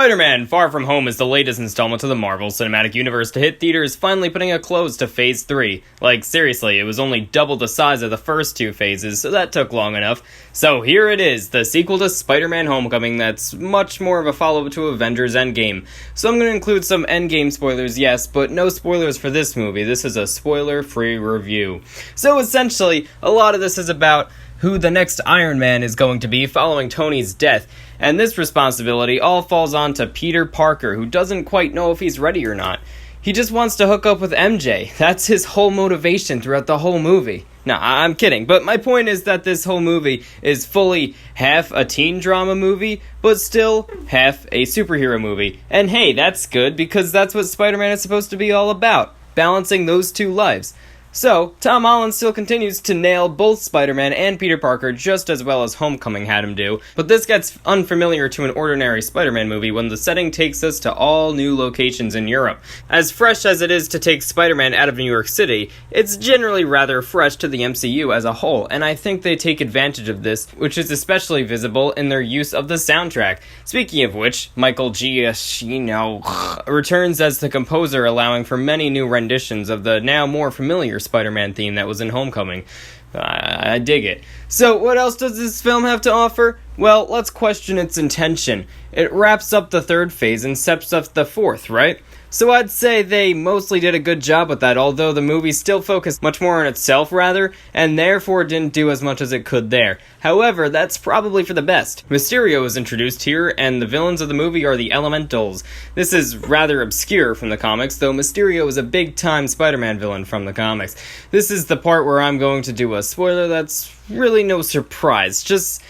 Spider-Man: Far From Home is the latest installment of the Marvel Cinematic Universe to hit theaters, finally putting a close to Phase 3. Like, seriously, it was only double the size of the first two phases, so that took long enough. So here it is, the sequel to Spider-Man Homecoming that's much more of a follow-up to Avengers Endgame. So I'm going to include some Endgame spoilers, yes, but no spoilers for this movie. This is a spoiler-free review. So essentially, a lot of this is about who the next Iron Man is going to be following Tony's death, and this responsibility all falls on to Peter Parker, who doesn't quite know if he's ready or not. He just wants to hook up with MJ. That's his whole motivation throughout the whole movie. Nah, I'm kidding, but my point is that this whole movie is fully half a teen drama movie, but still half a superhero movie. And hey, that's good, because that's what Spider-Man is supposed to be all about, balancing those two lives. So, Tom Holland still continues to nail both Spider-Man and Peter Parker just as well as Homecoming had him do, but this gets unfamiliar to an ordinary Spider-Man movie when the setting takes us to all new locations in Europe. As fresh as it is to take Spider-Man out of New York City, it's generally rather fresh to the MCU as a whole, and I think they take advantage of this, which is especially visible in their use of the soundtrack. Speaking of which, Michael Giacchino returns as the composer, allowing for many new renditions of the now more familiar Spider-Man theme that was in Homecoming. I dig it. So, what else does this film have to offer? Well, let's question its intention. It wraps up the third phase and sets up the fourth, right? So I'd say they mostly did a good job with that, although the movie still focused much more on itself, rather, and therefore didn't do as much as it could there. However, that's probably for the best. Mysterio is introduced here, and the villains of the movie are the Elementals. This is rather obscure from the comics, though Mysterio is a big-time Spider-Man villain from the comics. This is the part where I'm going to do a spoiler that's really no surprise. Just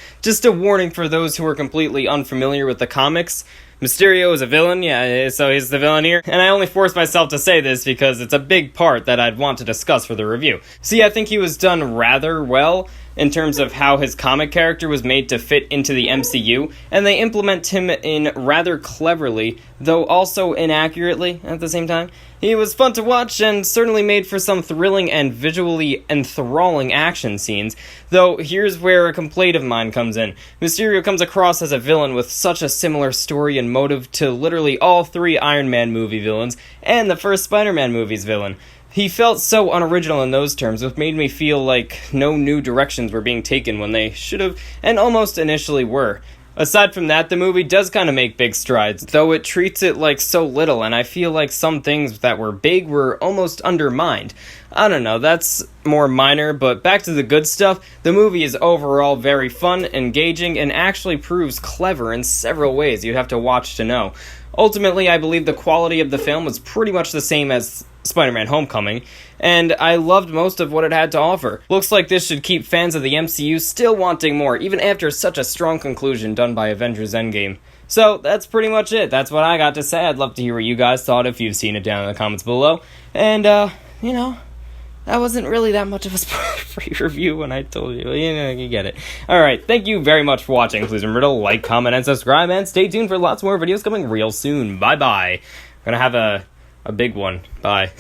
a warning for those who are completely unfamiliar with the comics. Mysterio is a villain, yeah, so he's the villain here. And I only force myself to say this because it's a big part that I'd want to discuss for the review. See, I think he was done rather well in terms of how his comic character was made to fit into the MCU, and they implement him in rather cleverly, though also inaccurately at the same time. He was fun to watch and certainly made for some thrilling and visually enthralling action scenes, though here's where a complaint of mine comes in. Mysterio comes across as a villain with such a similar story and motive to literally all three Iron Man movie villains and the first Spider-Man movie's villain. He felt so unoriginal in those terms, which made me feel like no new directions were being taken when they should have, and almost initially were. Aside from that, the movie does kind of make big strides, though it treats it like so little, and I feel like some things that were big were almost undermined. I don't know, that's more minor, but back to the good stuff, the movie is overall very fun, engaging, and actually proves clever in several ways you'd have to watch to know. Ultimately, I believe the quality of the film was pretty much the same as Spider-Man Homecoming, and I loved most of what it had to offer. Looks like this should keep fans of the MCU still wanting more, even after such a strong conclusion done by Avengers Endgame. So, that's pretty much it. That's what I got to say. I'd love to hear what you guys thought if you've seen it down in the comments below. And, that wasn't really that much of a spoiler-free review when I told you. You get it. Alright, thank you very much for watching. Please remember to like, comment, and subscribe, and stay tuned for lots more videos coming real soon. Bye-bye. I'm gonna have a big one. Bye.